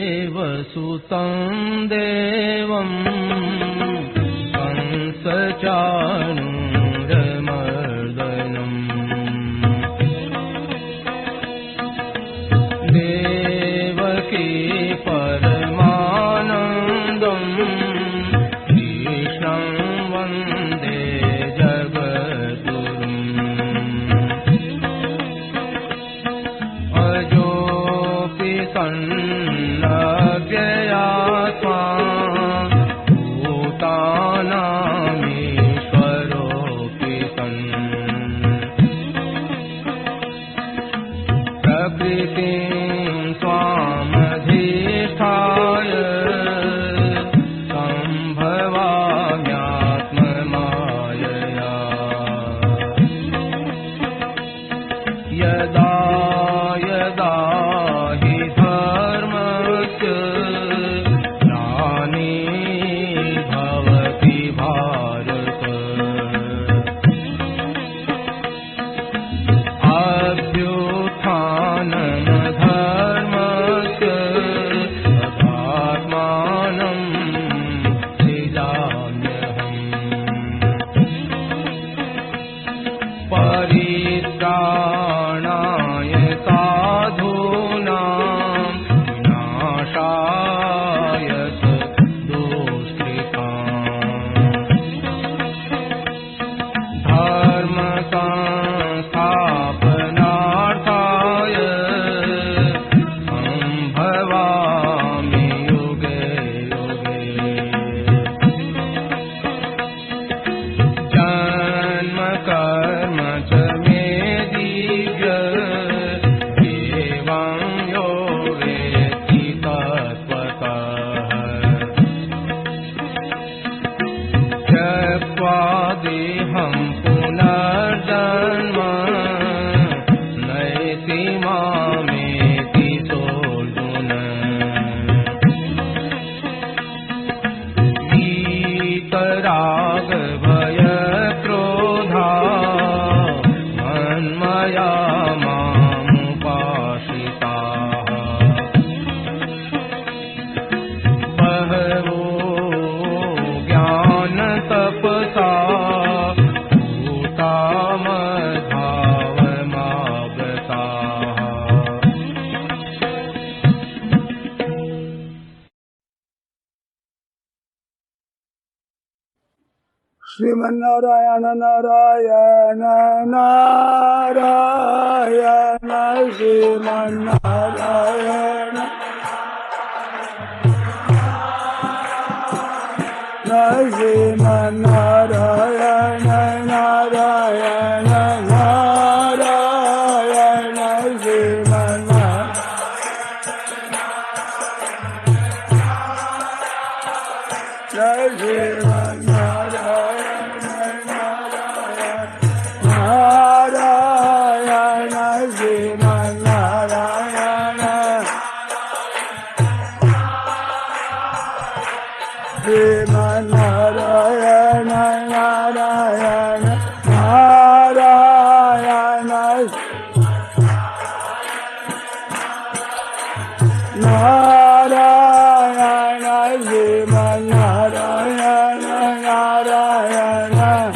वसुदेवसुतं देवं कंसचाणूरमर्दनम् देवकी परमानन्दं कृष्णं वन्दे जगद्गुरुम् सन्नव्ययात्मा भूतानामीश्वरोऽपि सन् प्रकृतिं स्वामधिष्ठाय सम्भवाम्यात्ममायया यदा यदा परित्राणाय साधूनां विनाशाय दुष्कृताम् धर्म संस्थापनार्थाय सम्भवामि युगे युगे जन्म कर्म च देहं पुनर्जन्म नयति मामेति सोऽर्जुन वीतराग भय क्रोधा मन्मया मामुपाश्रिताः बहवो ज्ञान तपसा Sriman Narayana Narayan Narayan Sriman Narayana Sriman Narayana Narayan Narayan Narayan, Narayan, Narayan, Narayan,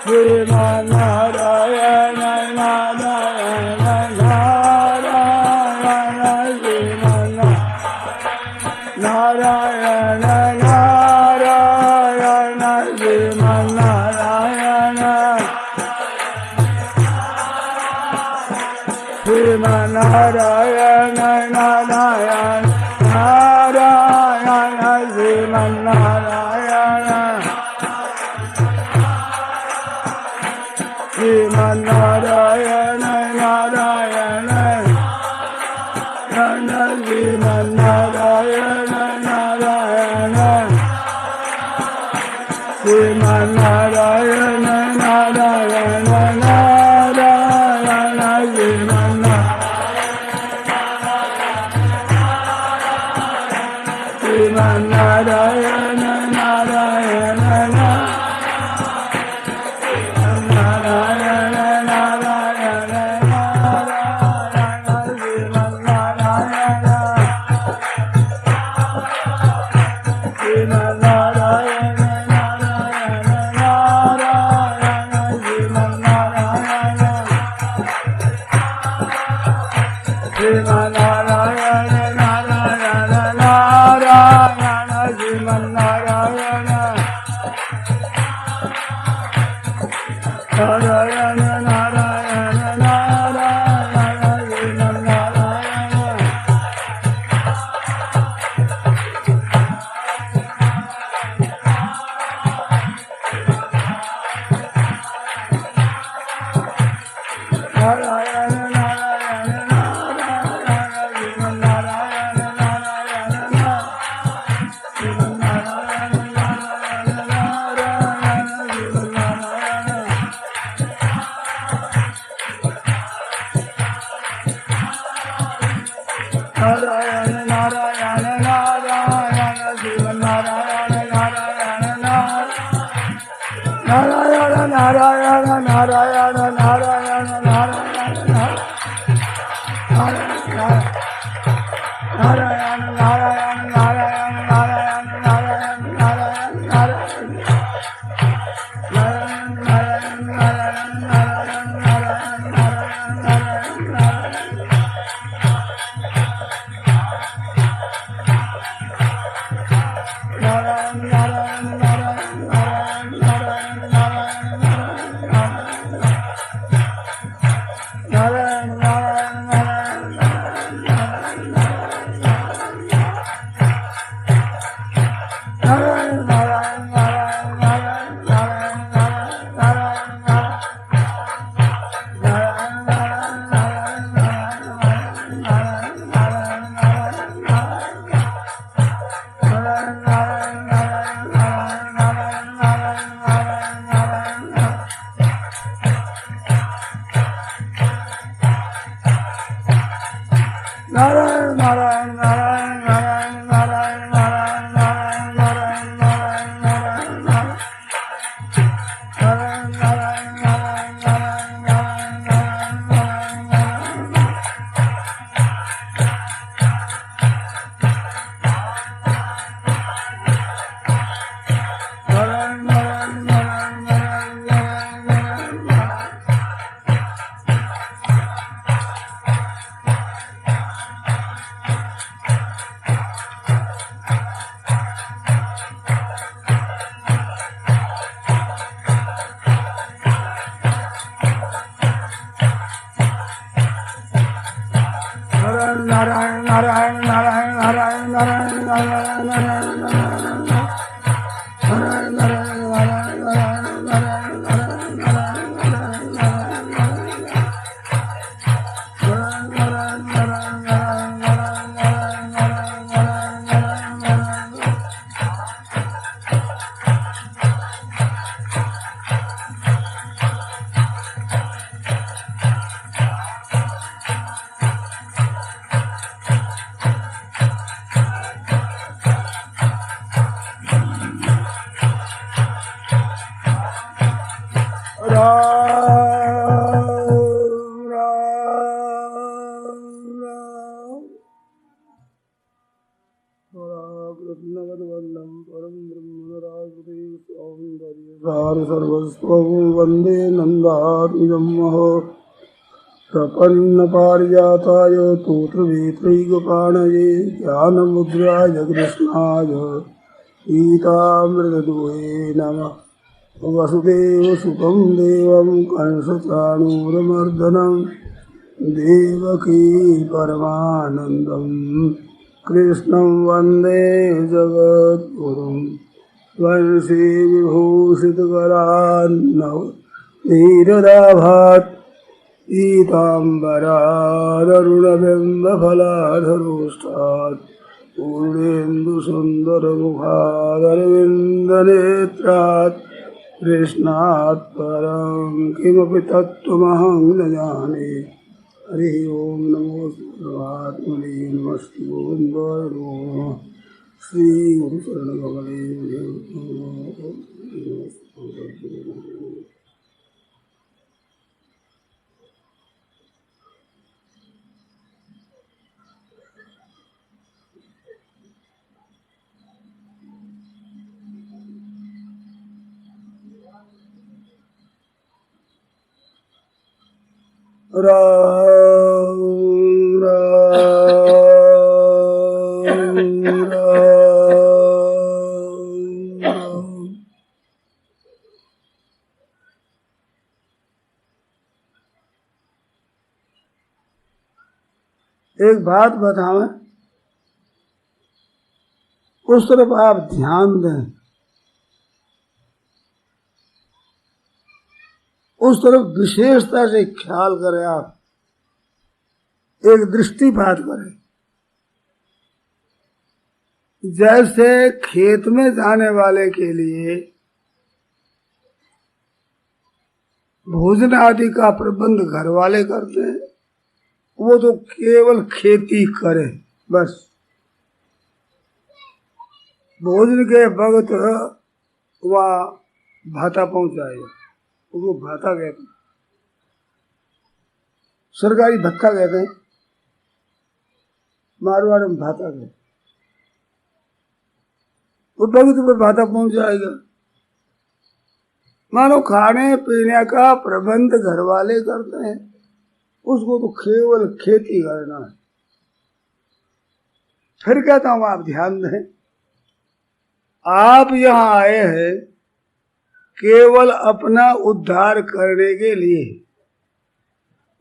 Shivan Narayan, Narayan, Shivan Narayan, Narayan, Narayan, Shivan Narayan, Narayan, Shivan Narayan, Shivan Narayan, Narayan, Narayan, Shivan Narayan, Shivan Narayan, Narayan, Shivan Narayan, Narayan, Shivan Narayan, Narayan, Narayan. वंदे नंदात्मजं प्रपन्न पारिजाताय तोत्रवेत्रैकपाणये ज्ञानमुद्राय कृष्णाय गीतामृतदुहे नमः। वसुदेवसुतं देवं कंसचाणूरमर्दनं देवकी परमानन्दं कृष्णं वन्दे जगद्गुरुं वंशी विभूषितकरान्नव नीरदाभात् पीताम्बरादरुणबिम्बफलाधरोष्ठात् पूर्णेन्दुसुन्दरमुखादरविन्दनेत्रात् कृष्णात् परं किमपि तत्त्वमहं न जाने। हरिः ओं नमो परमात्मने नमस्ते गोविन्दाय नमो नमः। श्री गुरु शरण कमले राम राम एक बात बतावें, उस तरफ आप ध्यान दें, उस तरफ विशेषता से ख्याल करें, आप एक दृष्टिपात करें। जैसे खेत में जाने वाले के लिए भोजन आदि का प्रबंध घर वाले करते हैं, वो तो केवल खेती करे बस। भोजन के वक्त वह भाता पहुंचाएगा, उसको भाता कहते हैं, सरकारी भत्ता कहते हैं, मारवाड़ में भाता कहते हैं। वो वक्त पर भाता पहुंच जाएगा। मानो खाने पीने का प्रबंध घर वाले करते हैं, उसको तो केवल खेती करना है। फिर कहता हूं आप ध्यान दें, आप यहाँ आए हैं केवल अपना उद्धार करने के लिए,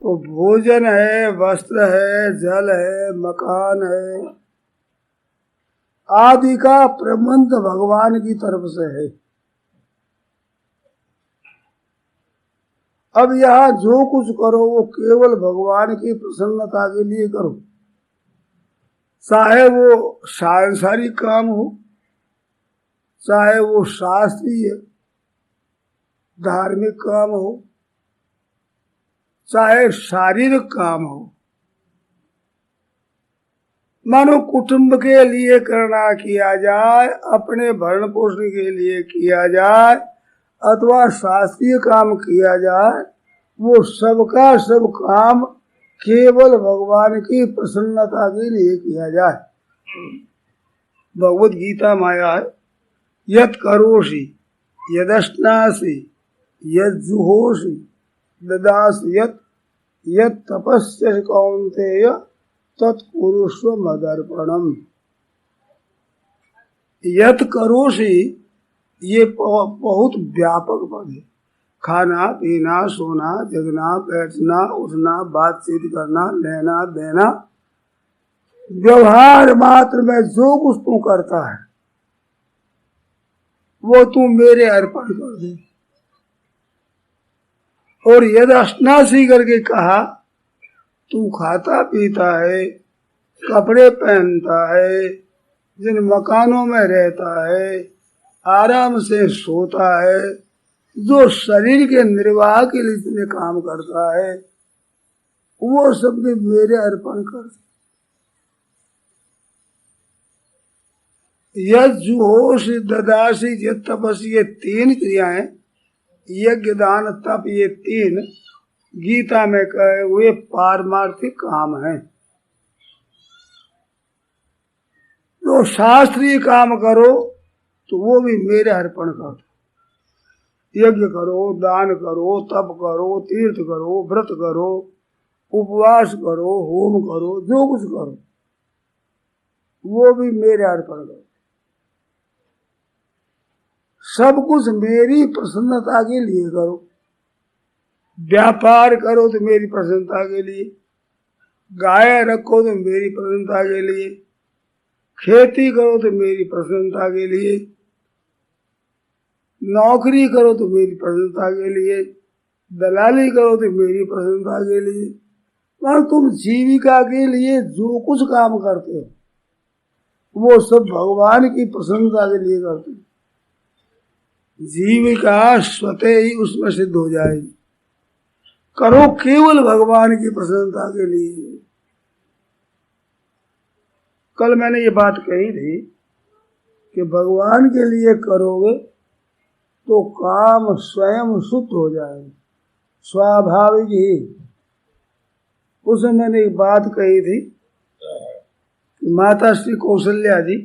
तो भोजन है, वस्त्र है, जल है, मकान है आदि का प्रबंध भगवान की तरफ से है। अब यहाँ जो कुछ करो वो केवल भगवान की प्रसन्नता के लिए करो, चाहे वो सांसारिक काम हो, चाहे वो शास्त्रीय धार्मिक काम हो, चाहे शारीरिक काम हो। मानो कुटुंब के लिए करना किया जाए, अपने भरण पोषण के लिए किया जाए, अथवा शास्त्रीय काम किया जाए, वो सबका सब काम केवल भगवान की प्रसन्नता के लिए किया जाए। भगवत गीता में आया है, यत् करोषि यदश्नासि यज्जुहोषि ददासि यत् तपस्यसि कौन्तेय तत्कुरुष्व मदर्पणम। यत् करोषि ये बहुत व्यापक पद है। खाना पीना, सोना, जगना, बैठना, उठना, बातचीत करना, लेना देना, व्यवहार मात्र में जो कुछ तू करता है वो तू मेरे अर्पण कर दे। और यदि अश्नासी करके कहा, तू खाता पीता है, कपड़े पहनता है, जिन मकानों में रहता है, आराम से सोता है, जो शरीर के निर्वाह के लिए जितने काम करता है, वो सब भी मेरे अर्पण कर दे। यज्जुहोष ददासी यत् तपस्वी, ये तीन क्रियाएं, यज्ञ दान तप, ये तीन गीता में कहे हुए पारमार्थिक काम हैं। तो शास्त्रीय काम करो तो वो भी मेरे अर्पण कर दो। यज्ञ करो, दान करो, तप करो, तीर्थ करो, व्रत करो, उपवास करो, होम करो, जो कुछ करो वो भी मेरे अर्पण करो। सब कुछ मेरी प्रसन्नता के लिए करो। व्यापार करो तो मेरी प्रसन्नता के लिए, गाय रखो तो मेरी प्रसन्नता के लिए, खेती करो तो मेरी प्रसन्नता के लिए, नौकरी करो तो मेरी प्रसन्नता के लिए, दलाली करो तो मेरी प्रसन्नता के लिए। पर तुम जीविका के लिए जो कुछ काम करते हो वो सब भगवान की प्रसन्नता के लिए करते हो। जीविका स्वतः ही उसमें सिद्ध हो जाएगी। करो केवल भगवान की प्रसन्नता के लिए। कल मैंने ये बात कही थी कि भगवान के लिए करोगे तो काम स्वयं शुद्ध हो जाएगा, स्वाभाविक ही। उसमें मैंने एक बात कही थी कि माता श्री कौशल्या जी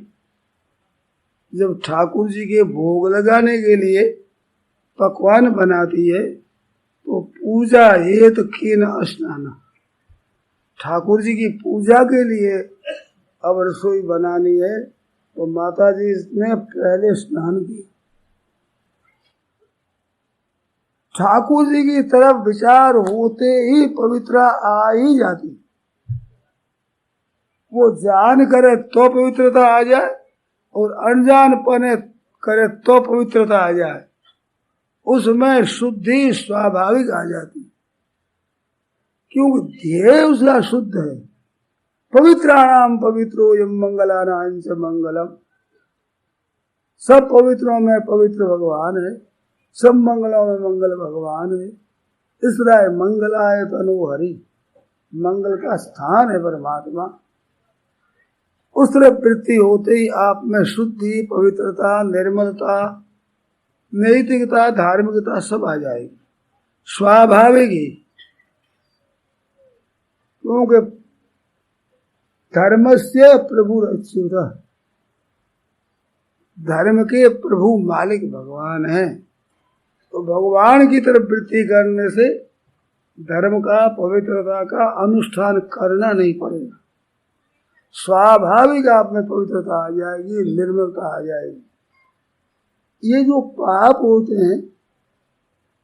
जब ठाकुर जी के भोग लगाने के लिए पकवान बनाती है तो पूजा हेतु कीन स्नान, ठाकुर जी की पूजा के लिए अब रसोई बनानी है तो माता जी ने पहले स्नान किया। ठाकुर जी की तरफ विचार होते ही पवित्रता आ ही जाती। वो जान करे तो पवित्रता आ जाए और अनजान पने करे तो पवित्रता आ जाए, उसमें शुद्धि स्वाभाविक आ जाती, क्योंकि ध्येय उसका शुद्ध है। पवित्राणाम पवित्रो यम मंगलानां च मंगलम, सब पवित्रों में पवित्र भगवान है, सब मंगलों में मंगल भगवान है। इसलिए मंगलाय तनु हरि, मंगल का स्थान है परमात्मा। उस तरह वृत्ति होते ही आप में शुद्धि, पवित्रता, निर्मलता, नैतिकता, धार्मिकता सब आ जाएगी, स्वाभाविक ही। क्योंकि धर्मस्य प्रभु अच्युतः, धर्म के प्रभु मालिक भगवान है, तो भगवान की तरफ वृत्ति करने से धर्म का, पवित्रता का अनुष्ठान करना नहीं पड़ेगा, स्वाभाविक आप में पवित्रता आ जाएगी, निर्मलता आ जाएगी। ये जो पाप होते हैं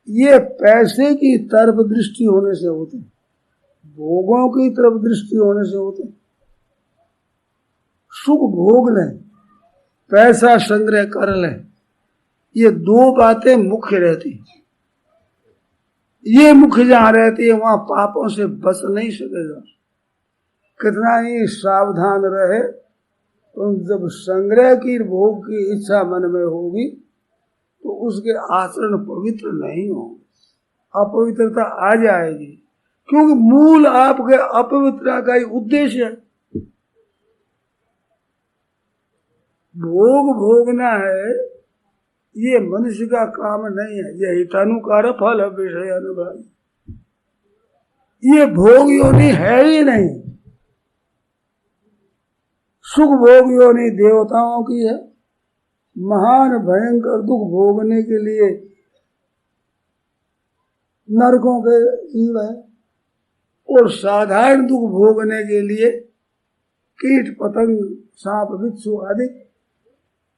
ये पैसे की तरफ दृष्टि होने से होते हैं, भोगों की तरफ दृष्टि होने से होते हैं। सुख भोग लें, पैसा संग्रह कर लें, ये दो बातें मुख्य रहती। ये मुख्य जहां रहती है वहां पापों से बच नहीं सकेगा, कितना ही सावधान रहे तो जब संग्रह की भोग की इच्छा मन में होगी तो उसके आचरण पवित्र नहीं होंगे, अपवित्रता आ जाएगी, क्योंकि मूल आपके अपवित्रता का ही उद्देश्य है। भोग भोगना है ये मनुष्य का काम नहीं है, ये हितानुकार फल है विषय अनुभव, ये भोग योनि है ही नहीं। सुख भोग योनि देवताओं की है, महान भयंकर दुख भोगने के लिए नरकों के जीव है, और साधारण दुख भोगने के लिए कीट पतंग सांप बिच्छू आदि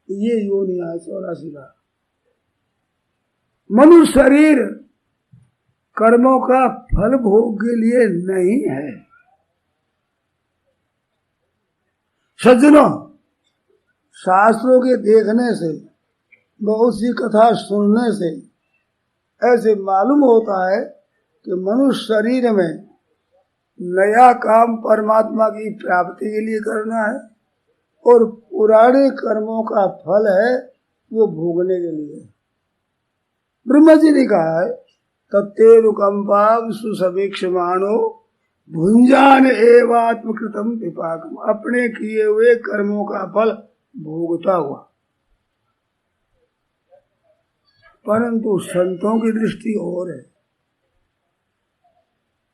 ये योनियां है 84 लाख। मनुष्य शरीर कर्मों का फल भोग के लिए नहीं है। सज्जनों, शास्त्रों के देखने से, बहुत सी कथा सुनने से ऐसे मालूम होता है कि मनुष्य शरीर में नया काम परमात्मा की प्राप्ति के लिए करना है और पुराने कर्मों का फल है वो भोगने के लिए। ब्रह्मा जी ने कहा है तत्तेरुकंपा सुसवीक्षमाणो भुंजान एवात्मकृतम विपाकम, अपने किए हुए कर्मों का फल भोगता हुआ। परंतु संतों की दृष्टि और है,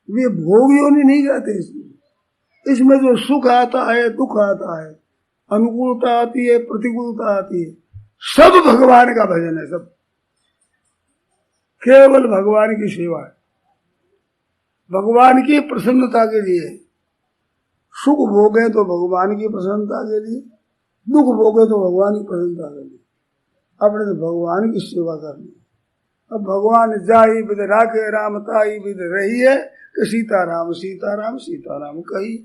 वे भोग योनि नहीं कहते इसमें जो सुख आता है, दुख आता है, अनुकूलता आती है, प्रतिकूलता आती है, सब भगवान का भजन है, सब केवल भगवान की सेवा है, भगवान की प्रसन्नता के लिए। सुख भोगे तो भगवान की प्रसन्नता के लिए, दुख भोगे तो भगवान की प्रसन्नता के लिए, अपने तो भगवान की सेवा करनी। अब भगवान जाई विद राखे राम ताई विद रही है कि सीताराम सीताराम सीताराम कही।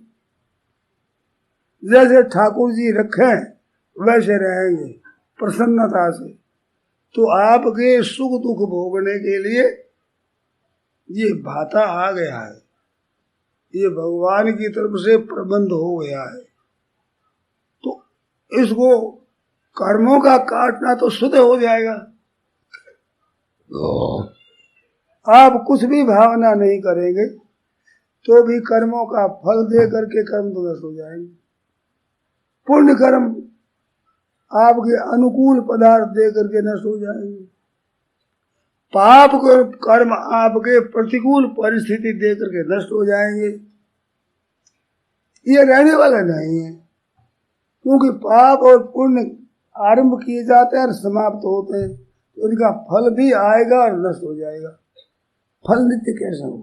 जैसे ठाकुर जी रखें वैसे रहेंगे प्रसन्नता से, तो आपके सुख दुख भोगने के लिए ये भाता आ गया है, ये भगवान की तरफ से प्रबंध हो गया है। तो इसको कर्मों का काटना तो शुद्ध हो जाएगा। आप कुछ भी भावना नहीं करेंगे तो भी कर्मों का फल दे करके कर्म तो नष्ट हो जाएंगे। पुण्य कर्म आपके अनुकूल पदार्थ दे करके नष्ट हो जाएंगे, पाप कर्म आपके प्रतिकूल परिस्थिति दे करके नष्ट हो जाएंगे। ये रहने वाला नहीं है, क्योंकि पाप और पुण्य आरंभ किए जाते हैं और समाप्त होते हैं, तो उनका फल भी आएगा और नष्ट हो जाएगा। फल नित्य कैसे हो?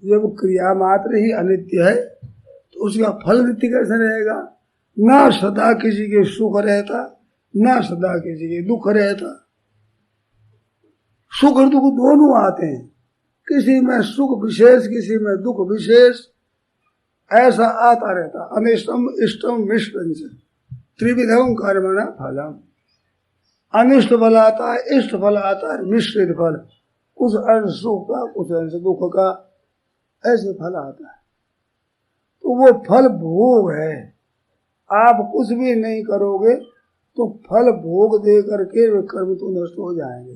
जब क्रिया मात्र ही अनित्य है तो उसका फल नित्य कैसे रहेगा? ना सदा किसी के सुख रहता, ना सदा किसी के दुख रहता। सुख और दुख दोनों आते हैं, किसी में सुख विशेष, किसी में दुख विशेष। ऐसा आता रहता। अनिष्टम इष्टम मिष्टम से त्रिविधम कर्मणा फलम। अनिष्ट फल आता है, इष्ट फल आता है, मिश्रित फल, कुछ अंश सुख का कुछ अंश दुख का, ऐसे फल आता है। तो वो फल भोग है। आप कुछ भी नहीं करोगे तो फल भोग दे करके वे कर्म तो नष्ट हो जाएंगे।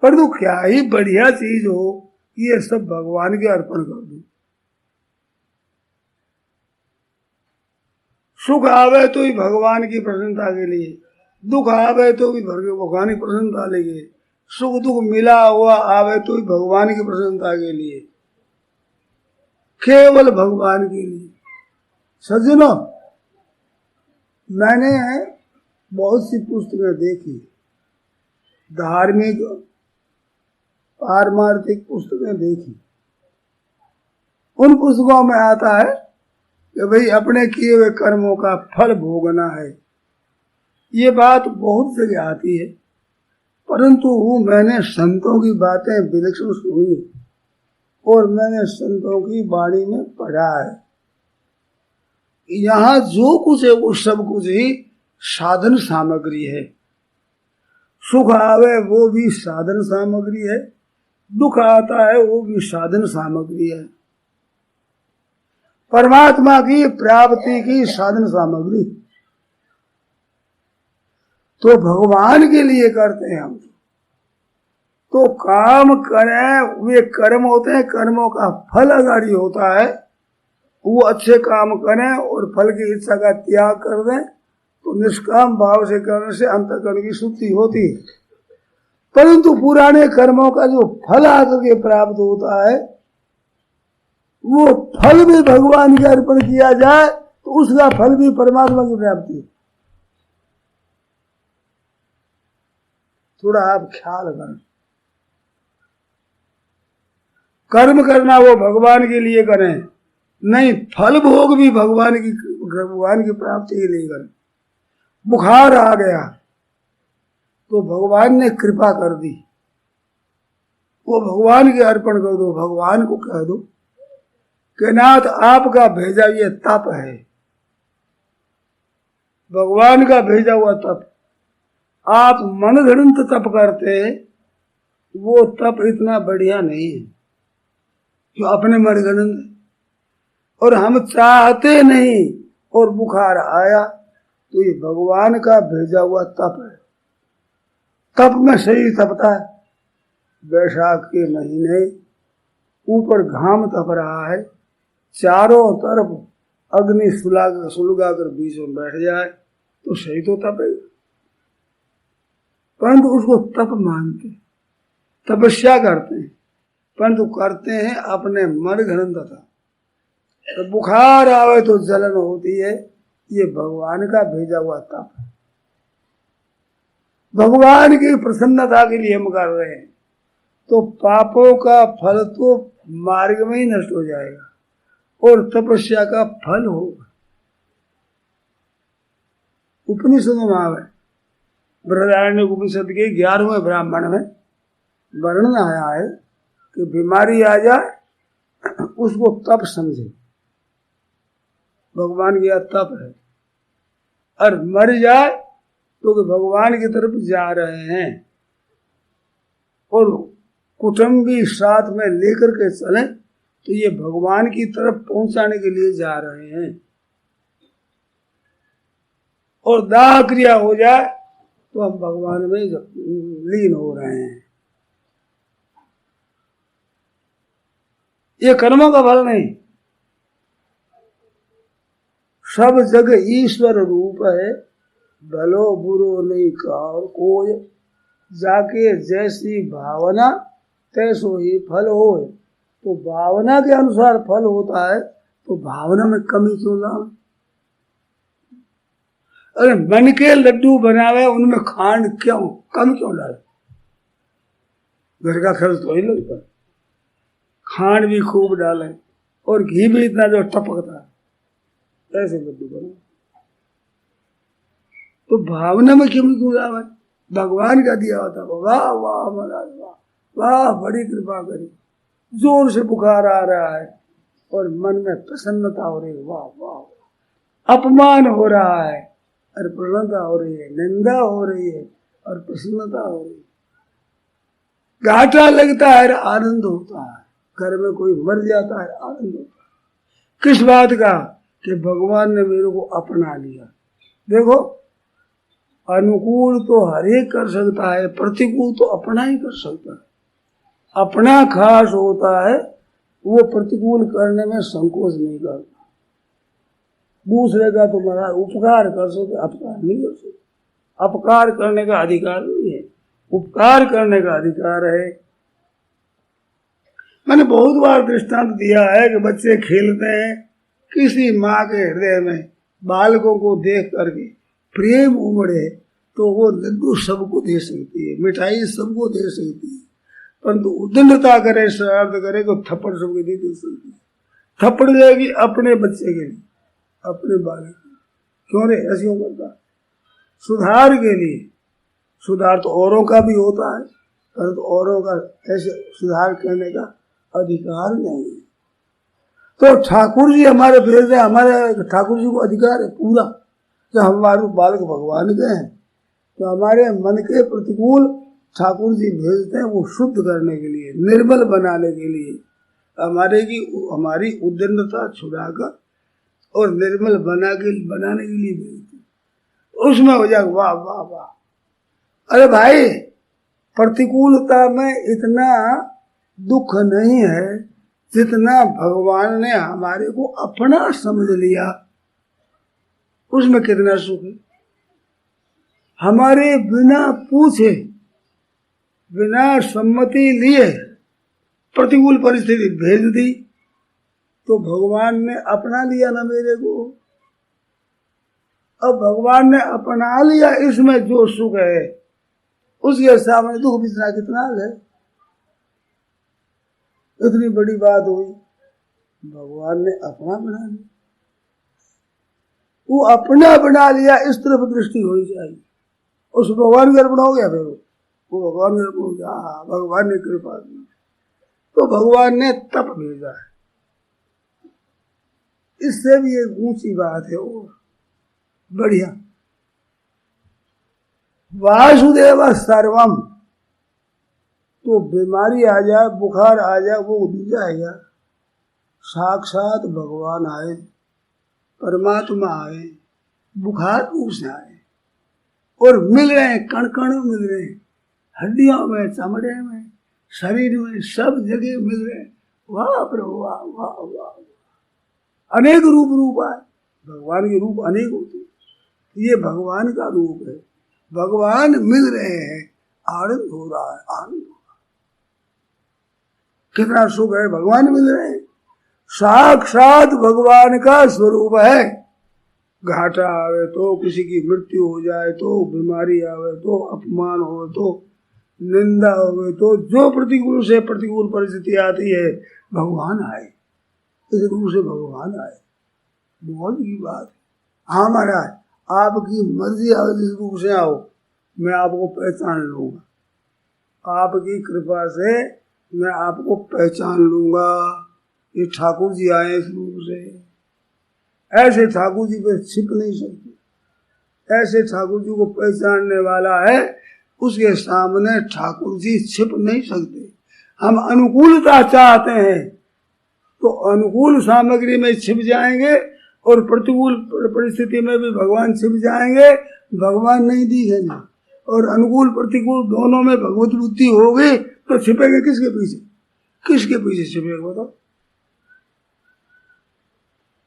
पर तो क्या ही बढ़िया चीज हो, ये सब भगवान के अर्पण कर दो। सुख आवे तो ही भगवान की प्रसन्नता के लिए, दुख आवे तो भी भगवान की प्रसन्नता के लिए, सुख दुख मिला हुआ आवे तो ही भगवान की प्रसन्नता के लिए, केवल भगवान के लिए। सज्जनों, मैंने बहुत सी पुस्तकें देखी, धार्मिक पारमार्थिक पुस्तकें देखी। उन पुस्तकों में आता है कि भाई अपने किए हुए कर्मों का फल भोगना है। ये बात बहुत जगह आती है, परंतु मैंने संतों की बातें विलक्षण सुनी और मैंने संतों की वाणी में पढ़ा है। यहाँ जो कुछ है वो सब कुछ ही साधन सामग्री है। सुख आवे वो भी साधन सामग्री है, दुख आता है वो भी साधन सामग्री है, परमात्मा की प्राप्ति की साधन सामग्री। तो भगवान के लिए करते हैं हम। तो काम करें, वे कर्म होते हैं, कर्मों का फल अगाड़ी होता है। वो अच्छे काम करें और फल की इच्छा का त्याग कर दें तो निष्काम भाव से करने से अंतःकरण की शुद्धि होती है। परंतु पुराने कर्मों का जो फल आकर के प्राप्त होता है, वो फल भी भगवान के अर्पण किया जाए तो उसका फल भी परमात्मा की प्राप्ति। थोड़ा आप ख्याल करें। कर्म करना वो भगवान के लिए करें, नहीं फल भोग भी भगवान की प्राप्ति के लिए करें। बुखार आ गया तो भगवान ने कृपा कर दी, वो भगवान के अर्पण कर दो। भगवान को कह दो कि नाथ आपका भेजा ये तप है, भगवान का भेजा हुआ तप। आप मन घड़ंत तप करते, वो तप इतना बढ़िया नहीं है जो अपने मन घड़ंत, और हम चाहते नहीं और बुखार आया तो ये भगवान का भेजा हुआ तप है। तप में शरीर तपता है। बैसाख के महीने ऊपर घाम तप रहा है, चारों तरफ अग्नि सुलगा कर बीच में बैठ जाए तो शरीर तो तपेगा, परंतु उसको तप मानते, तपस्या करते हैं, परंतु करते हैं अपने मन घड़ंत। तो बुखार आवे तो जलन होती है, ये भगवान का भेजा हुआ तप है। भगवान की प्रसन्नता के लिए हम कर रहे हैं, तो पापों का फल तो मार्ग में ही नष्ट हो जाएगा और तपस्या का फल होगा। उपनिषद में आवे, बृहदारण्य उपनिषद के 11वें ब्राह्मण में वर्णन आया है कि बीमारी आ जाए उसको तप समझे, भगवान की तप है, और मर जाए तो भगवान की तरफ जा रहे हैं, और कुटुंबी साथ में लेकर के चलें तो ये भगवान की तरफ पहुंचाने के लिए जा रहे हैं। और दाह क्रिया हो जाए तो हम भगवान में लीन हो रहे हैं। ये कर्मों का फल नहीं, सब जगह ईश्वर रूप है, भलो बुरो नहीं कार कोय, जाके जैसी भावना तैसो ही फल होए। तो भावना के अनुसार फल होता है, तो भावना में कमी क्यों लाए? अरे मन के लड्डू बनावे, उनमें खांड क्यों कम क्यों डाले? घर का खर्च तो ही लगता है, खांड भी खूब डाले और घी भी इतना जो टपकता है, ऐसे लड्डू बने। तो भावना में क्यों लावे? भगवान का दिया होता। वाह वाह महाराज वाह वाह, बड़ी कृपा करी, जोर से बुखार आ रहा है और मन में प्रसन्नता हो रही है, वाह वाह। अपमान हो रहा है और प्रसन्नता हो रही है, निंदा हो रही है और प्रसन्नता हो रही है, घाटा लगता है और आनंद होता है, घर में कोई मर जाता है आनंद होता है। किस बात का? कि भगवान ने मेरे को अपना लिया। देखो, अनुकूल तो हर एक कर सकता है, प्रतिकूल तो अपना ही कर सकता है। अपना खास होता है, वो प्रतिकूल करने में संकोच नहीं करता। दूसरे का तुम्हारा उपकार कर सकते, अपकार नहीं कर सकते। अपकार करने का अधिकार नहीं है, उपकार करने का अधिकार है। मैंने बहुत बार दृष्टांत दिया है कि बच्चे खेलते हैं, किसी माँ के हृदय में बालकों को देख करके प्रेम उमड़े तो वो लड्डू सबको दे सकती है, मिठाई सबको दे सकती है, परंतु उद्दंडता करे, शरारत करे तो थप्पड़ सबको नहीं दे सकती। थप्पड़ देगी अपने बच्चे के लिए, अपने बालक क्यों रे ऐसे क्यों करता? सुधार के लिए। सुधार तो औरों का भी होता है, परंतु औरों का ऐसे सुधार करने का अधिकार नहीं है। तो ठाकुर जी हमारे भेज रहे, हमारे ठाकुर जी को अधिकार है पूरा कि हमारे बालक भगवान के हैं, तो हमारे मन के प्रतिकूल ठाकुर जी भेजते हैं वो शुद्ध करने के लिए, निर्मल बनाने के लिए, हमारी उद्दंडता छुड़ाकर और निर्मल बनाने के लिए भेजते हैं। उसमें हो जाए वाह वाह वाह। अरे भाई, प्रतिकूलता में इतना दुख नहीं है जितना भगवान ने हमारे को अपना समझ लिया, उसमें कितना सुख है। हमारे बिना पूछे, बिना सम्मति लिए प्रतिकूल परिस्थिति भेज दी, तो भगवान ने अपना लिया ना मेरे को। अब भगवान ने अपना लिया, इसमें जो सुख है उसके सामने दुख बितना कितना है। इतनी बड़ी बात हुई, भगवान ने अपना बना लिया। वो अपना बना लिया, इस तरफ दृष्टि होनी चाहिए। उस भगवान का अर्पण हो गया, फिर वो भगवान का अर्पण हो गया, भगवान ने कृपा की, तो भगवान ने तप भेजा है। इससे भी एक ऊंची बात है और बढ़िया, वासुदेव सर्वम। तो बीमारी आ जाए, बुखार आ जाए, वो उड़ जाएगा। साक्षात भगवान आए, परमात्मा आए, बुखार रूप से आए और मिल रहे हैं, कण कण में मिल रहे हैं, हड्डियों में, चमड़े में, शरीर में, सब जगह मिल रहे हैं। वाह प्रभु वाह वाह वाह। अनेक रूप आए, भगवान के रूप अनेक होते हैं, ये भगवान का रूप है। भगवान मिल रहे हैं, आनंद हो रहा है, आनंद हो रहा है। कितना सुख है, भगवान मिल रहे हैं, साक्षात भगवान का स्वरूप है। घाटा आवे तो, किसी की मृत्यु हो जाए तो, बीमारी आवे तो, अपमान हो तो, निंदा हो तो, जो प्रतिकूल से प्रतिकूल परिस्थिति आती है, भगवान आए, इस रूप से भगवान आए। बहुत की बात है। हाँ महाराज, आपकी मर्जी आओ, जिस रूप से आओ, मैं आपको पहचान लूंगा। आपकी कृपा से मैं आपको पहचान लूंगा। ये ठाकुर जी आए इस रूप से, ऐसे ठाकुर जी पे छिप नहीं सकते। ऐसे ठाकुर जी को पहचानने वाला है, उसके सामने ठाकुर जी छिप नहीं सकते। हम अनुकूलता चाहते हैं तो अनुकूल सामग्री में छिप जाएंगे और प्रतिकूल परिस्थिति में भी भगवान छिप जाएंगे, भगवान नहीं दिखेंगे। और अनुकूल प्रतिकूल दोनों में भगवत बुद्धि होगी तो छिपेंगे किसके पीछे? किसके पीछे छिपेंगे बताओ?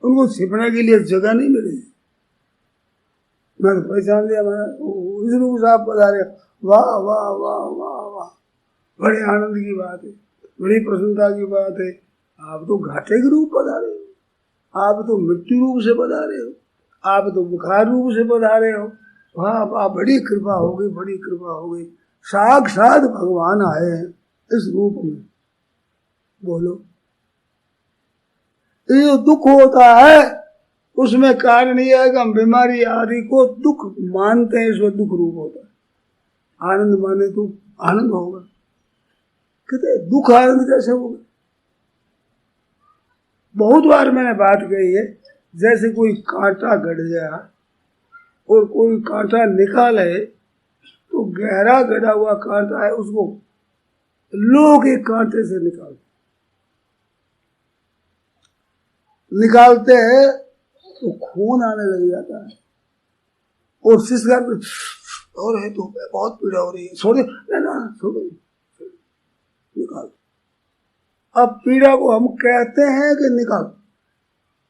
उनको छिपने के लिए जगह नहीं मिलेगी। मैंने पहचान लिया, मैं इस रूप से आप पधारे, वाह वाह वाह वाह वाह, बड़े आनंद की बात है, बड़ी प्रसन्नता की बात है। आप तो घाटे के रूप पधारे हो, आप तो मृत्यु रूप से पधारे हो, आप तो बुखार रूप से पधारे हो। वाह वाह, बड़ी कृपा हो गई, बड़ी कृपा हो गई। साक्षात भगवान आए हैं इस रूप में। बोलो, ये दुख होता है, उसमें कारण यह है कि हम बीमारी आदि को दुख मानते हैं, इसमें दुख रूप होता है। आनंद माने तो आनंद होगा, कहते दुख आनंद कैसे होगा? बहुत बार मैंने बात कही है, जैसे कोई कांटा गड़ गया और कोई कांटा निकाले तो गहरा गड़ा हुआ कांटा है, उसको लोग एक कांटे से निकालते हैं तो खून आने लग जाता है और सिसकार और है तो बहुत पीड़ा हो रही है, छोड़ दे ना, छोड़ दे, निकाल। अब पीड़ा को हम कहते हैं कि निकाल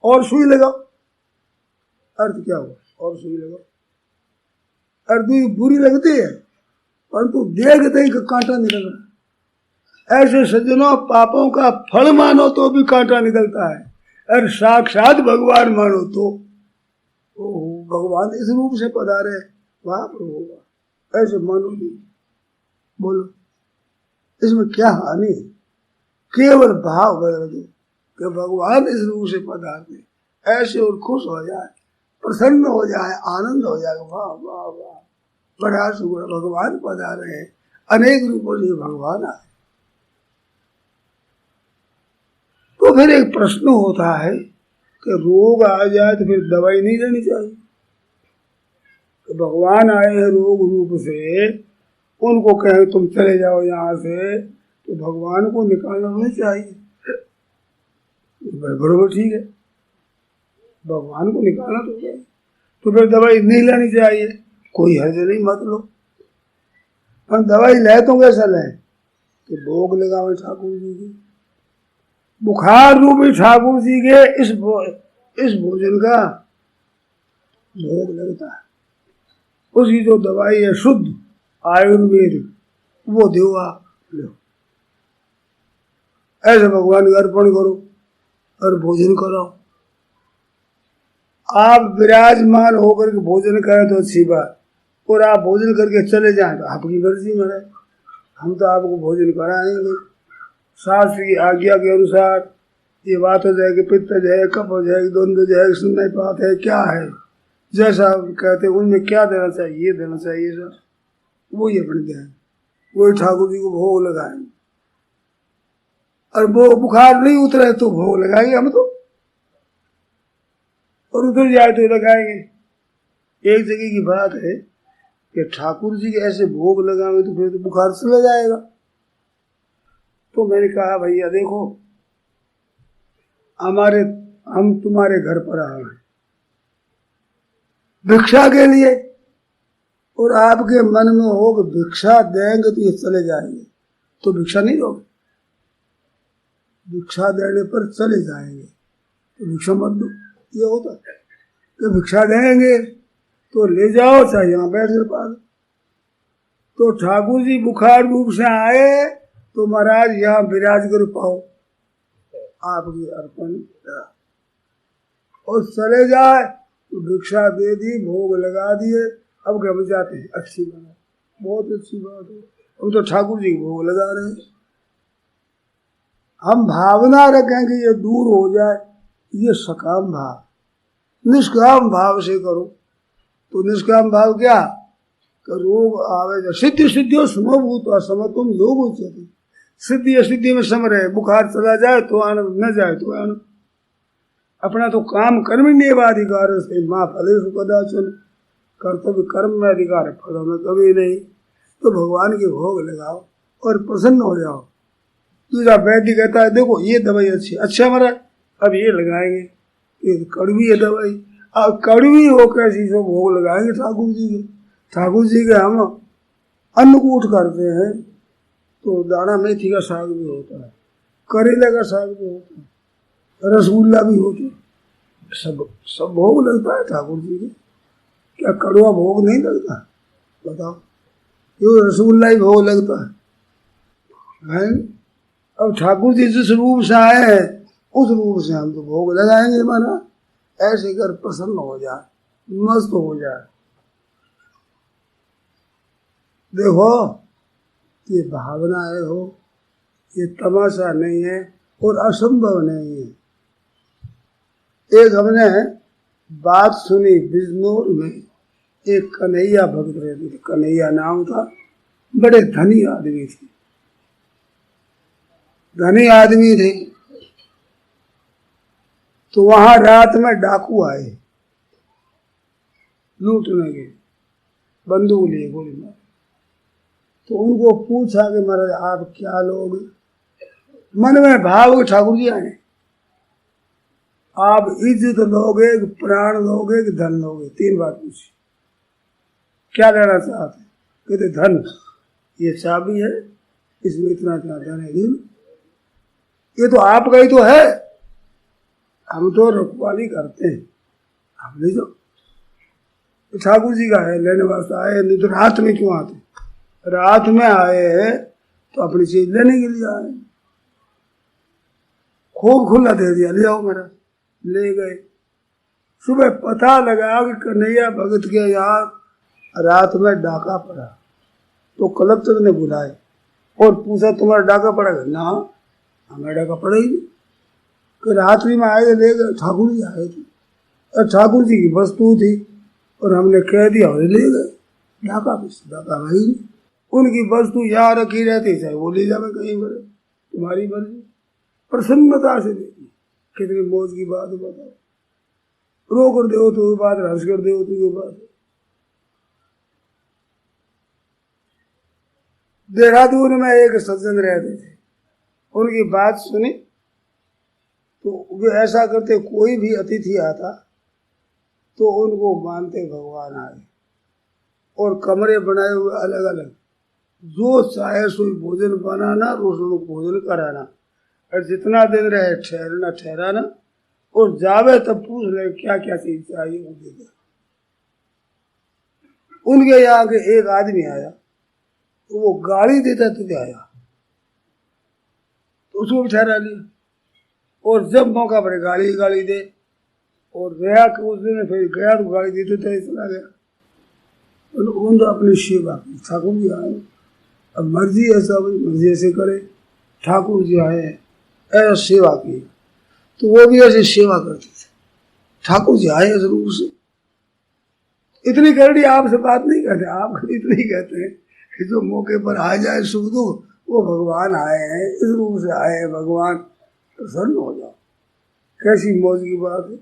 और सुई लगाओ, अर्थ क्या हुआ? और सुई लगाओ, अर्थ बुरी लगती है परंतु देखते ही कांटा निकल रहा है। ऐसे सज्जनों, पापों का फल मानो तो भी कांटा निकलता है, और साक्षात भगवान मानो तो भगवान इस रूप से पधारे, वहां पर होगा। ऐसे मानो नहीं, बोलो इसमें क्या हानि है? केवल भाव बदल दो कि भगवान इस रूप से पधारते, ऐसे और खुश हो जाए, प्रसन्न हो जाए, आनंद हो जाए, वाह वाह वाह, बड़ा शुक्र भगवान पधारे हैं, अनेक रूपों से भगवान आए। तो फिर एक प्रश्न होता है कि रोग आ जाए तो फिर दवाई नहीं लेनी चाहिए? तो भगवान आए हैं रोग रूप से, उनको कहे तुम चले जाओ यहाँ से, तो भगवान को निकालना नहीं चाहिए? बराबर ठीक है, भगवान को निकालना तो चाहिए, तो फिर दवाई नहीं लेनी चाहिए, कोई हर्ज नहीं, मत लो। हम दवाई ले तो कैसा लें कि भोग लगावे ठाकुर जी की, बुखार रूपी ठाकुर जी के इस भोजन का भोग लगता है। उसकी जो दवाई है शुद्ध आयुर्वेद, वो दो आप लो, ऐसे भगवान को अर्पण करो और भोजन कराओ। आप विराजमान होकर के भोजन करें तो अच्छी बात, और आप भोजन करके चले जाएं तो आपकी मर्जी में रहे, हम तो आपको भोजन कराएंगे शास्त्र की आज्ञा के अनुसार। ये बात हो जाए कि पित्तज है, कफज है, द्वंद्वज है, सुन्नपात है, क्या है, जैसा कहते हैं उनमें क्या देना चाहिए, ये देना चाहिए सर, वही अपने दें, वही ठाकुर जी को भोग लगाएंगे। और वो बुखार नहीं उतरे तो भोग लगाएंगे हम तो, और उतर जाए तो लगाएंगे। एक जगह की बात है कि ठाकुर जी के ऐसे भोग लगाएंगे तो फिर तो बुखार चला जाएगा। तो मैंने कहा भैया देखो, हम तुम्हारे घर पर आए हैं भिक्षा के लिए, और आपके मन में हो कि भिक्षा देंगे तो ये चले जाएंगे, तो भिक्षा नहीं दोगे, भिक्षा देने पर चले जाएंगे तो भिक्षा मत दो। ये होता है कि भिक्षा देंगे तो ले जाओ, चाहे यहाँ बैठ कर पा। तो ठाकुर जी बुखार रूप से आए तो महाराज यहाँ विराज कर पाओ, आपकी अर्पण और चले जाए तो भिक्षा दे दी, भोग लगा दिए, अब घर जाते हैं, अच्छी बात, बहुत अच्छी बात है, हम तो ठाकुर जी भोग लगा रहे हैं। हम भावना रखें कि ये दूर हो जाए, ये सकाम भाव, निष्काम भाव से करो। तो निष्काम भाव क्या कि रोग आवे, सिद्धि सिद्धियों समभूत समत्वम योग उच्यते, सिद्धि असिद्धि में सम रहे, बुखार चला जाए तो आनंद, न जाए तो आनंद। अपना तो काम कर्म नियमाधिकार से माँ फलेषु कदाचन, कर्तव्य कर्म में अधिकार है, फलों में कभी नहीं। तो भगवान के भोग लगाओ और प्रसन्न हो जाओ। दूसरा वैद्य कहता है देखो ये दवाई अच्छी, अच्छा महाराज अब ये लगाएंगे, ये कड़वी है दवाई, अब कड़वी हो कैसी सो भोग लगाएंगे ठाकुर जी के। ठाकुर जी के हम अन्नकूट करते हैं तो दाना मेथी का साग भी होता है, करेले का साग भी होता है, रसगुल्ला भी होता है, सब भोग लगता है ठाकुर जी के। क्या कड़वा भोग नहीं लगता? बताओ, ये रसगुल्ला ही भोग लगता है। अब ठाकुर जी जिस रूप से आए हैं उस रूप से हम तो भोग लगाएंगे माना, ऐसे कर प्रसन्न हो जाए, मस्त हो जाए। देखो ये भावना है हो, ये तमाशा नहीं है और असंभव नहीं है। एक हमने बात सुनी बिजनौर में, एक कन्हैया भक्त रहते थे, कन्हैया नाम था, बड़े धनी आदमी थे, धनी आदमी थे। तो वहां रात में डाकू आए लूटने के, बंदूक लिए, गोली मार। तो उनको पूछा कि महाराज आप क्या लोगे? मन में भाव ठाकुर जी आए, आप इज्जत लोगे कि प्राण लोगे कि धन लोगे? 3 बात पूछी। क्या लेना चाहते? कहते धन, ये चाबी है, इसमें इतना इतना धन है, ये तो आपका ही तो है, हम तो रखवाली करते हैं, हम ले जाओ। तो ठाकुर जी का है, लेने वास्ते आए, नहीं तो रात में क्यों आते? रात में आए हैं तो अपनी चीज लेने के लिए आए। खूब खुला दे दिया, ले आओ मेरा, ले गए। सुबह पता लगा कि कन्हैया भगत के यहाँ रात में डाका पड़ा, तो कलेक्टर ने बुलाए और पूछा तुम्हारा डाका पड़ा? ना, हमें डाका पड़ा ही नहीं। कि रात्रि में आए ले गए, ठाकुर जी आए थे और ठाकुर जी की वस्तु थी और हमने कह दिया और ले गए। डाका भाई नहीं, उनकी वस्तु यहाँ रखी रहती, चाहे वो ले जावे कहीं पर, तुम्हारी मर्जी। प्रसन्नता से देखी, कितनी मौज की बात बताओ। रो कर दो तो ये बात, हंस कर दो तो ये बात। देहरादून में एक सज्जन रहते थे, उनकी बात सुनी तो वे ऐसा करते, कोई भी अतिथि आता तो उनको मानते भगवान आए, और कमरे बनाए हुए अलग अलग, जो चाहे सो भोजन बनाना, रोज लोग भोजन कराना, और जितना दिन रहे ठहरना ठहराना, और जावे तब पूछ ले क्या क्या चीज चाहिए वो दे दे। उनके यहाँ के एक आदमी आया तो वो गाली देता तुझे आया, तो उसको भी ठहरा लिया, और जब मौका पड़े गाली दे, और गया कि उस दिन फिर गया तो गाली देते थे, चला गया। उन्होंने अपनी सेवा की, ठाकुर जी आए, अब मर्जी ऐसा भाई मर्जी ऐसे करे, ठाकुर जी आए ऐसा सेवा की, तो वो भी ऐसे सेवा करते थे। ठाकुर जी आए जरूर से, इतनी करड़ी आपसे बात नहीं करते, आप इतनी कहते हैं कि जो मौके पर आ जाए सुख दुख, वो भगवान आए हैं, इस रूप से आए हैं भगवान, प्रसन्न हो जाओ। कैसी मौज की बात है।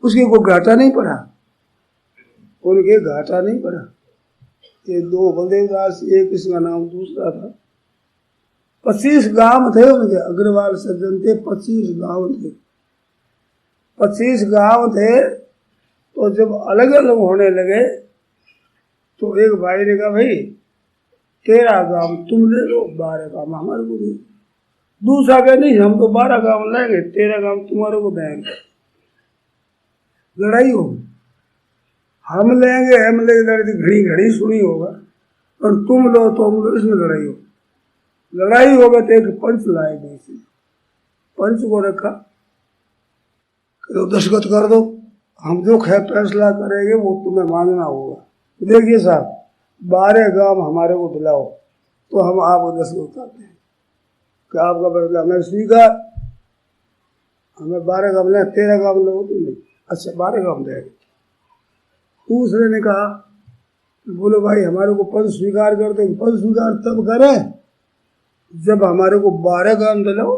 उसके को घाटा नहीं पड़ा, उनके घाटा नहीं पड़ा। ये 2 बलदेव दास, एक इसका नाम दूसरा था, 25 गांव थे उनके, अग्रवाल सज्जन थे, 25 गांव थे। 25 गांव थे, तो जब अलग अलग होने लगे तो एक भाई ने कहा भाई 13 गांव तुम ले लो, 12 गांव हमारे को दे। दूसरा कहे नहीं, हम तो 12 गांव लेंगे, 13 गांव तुम्हारे को देंगे। लड़ाई होगी, हम लेंगे लड़ाई घड़ी घड़ी सुनी होगा, और तुम लो तो हम लो, इसमें लड़ाई हो। लड़ाई होगा तो एक पंच लाए गए, पंच को रखा, तो दस्तखत कर दो, हम जो फैसला करेंगे वो तुम्हें मानना होगा। देखिए साहब, 12 गांव हमारे को दिलाओ तो हम आपको दस्तखत करते हैं कि आपका फैसला हमें स्वीकार। हमें 12 गांव लें, 13 गांव लोग तो नहीं, अच्छा 12 गांव देंगे। दूसरे ने कहा, बोलो भाई हमारे को पद स्वीकार करते, पद स्वीकार तब करें जब हमारे को 12 गांव दिलाओ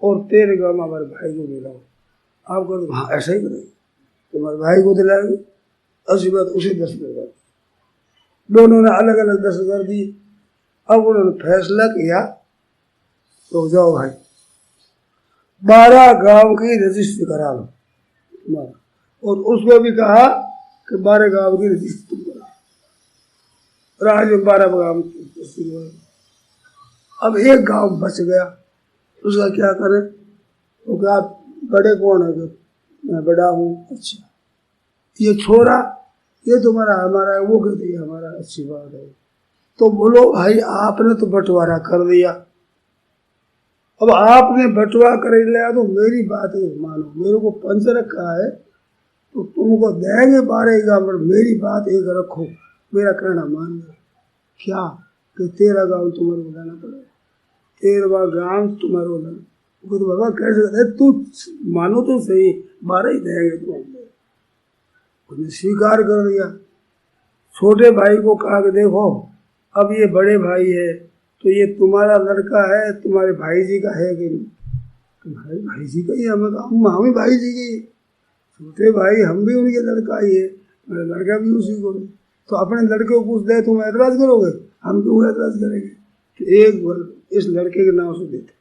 और 13 गांव हमारे भाई को दिलाओ। आप कर दो, हाँ ऐसा ही करेंगे, तुम्हारे भाई को दिलाएंगे। ऐसी बात उसे 10 कर, दोनों ने अलग अलग 10 कर दी। अब उन्होंने फैसला किया, तो जाओ भाई 12 गांव की रजिस्ट्री करा लो, और उसको भी कहा कि 12 गांव की रजिस्ट्री करा। राज में 12 गांव। अब एक गांव बच गया, उसका क्या करें? तो क्या बड़े कौन है? मैं बड़ा हूँ। अच्छा, ये छोरा ये तुम्हारा हमारा है, वो कहते हैं हमारा, अच्छी बात है। तो बोलो भाई आपने तो बंटवारा कर दिया, अब आपने बंटवारा कर लिया तो मेरी बात एक मानो, मेरे को पंच रखा है तो तुमको देंगे 12 गांव, पर मेरी बात एक रखो, मेरा कहना मान लो। क्या कि 13 गांव तुम्हारे को लाना पड़ेगा, 13वां गांव तुम्हारे को लाना। तो बाबा कैसे, तू मानो तो सही, 12 ही देंगे तुम। उन्हें स्वीकार कर दिया। छोटे भाई को कहा कि देखो अब ये बड़े भाई है तो ये तुम्हारा लड़का है, तुम्हारे भाई जी का है कि नहीं? भाई भाई जी का ही हम ही भाई जी की छोटे भाई, हम भी उनके लड़का ही है, मेरा लड़का भी उसी को है। तो अपने लड़के को कुछ दे तुम ऐतराज करोगे? हम क्यों ऐतराज करेंगे? तो एक इस लड़के के नाम से देते,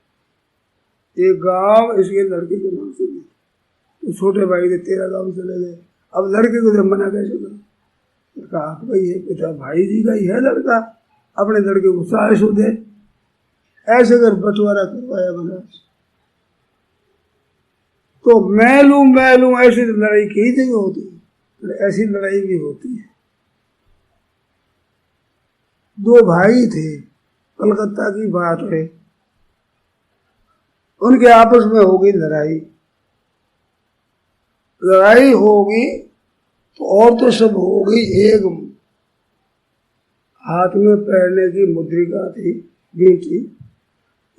एक गांव इसके लड़के के नाम से देते। तो छोटे भाई थे 13 गांव चले गए। अब लड़के को जब मना कैसे करो? लड़का आपका ही है, पिता भाई जी का ही है लड़का, अपने लड़के को 400 दे। ऐसे कर बंटवारा करवाया बनारस। तो मैं लूं ऐसी लड़ाई कई जगह होती है, ऐसी लड़ाई भी होती है। 2 भाई थे, कलकत्ता की बात है, उनके आपस में हो गई लड़ाई। लड़ाई होगी तो और तो सब हो गई। एक हाथ में पहनने की मुद्रिका थी, बेटी,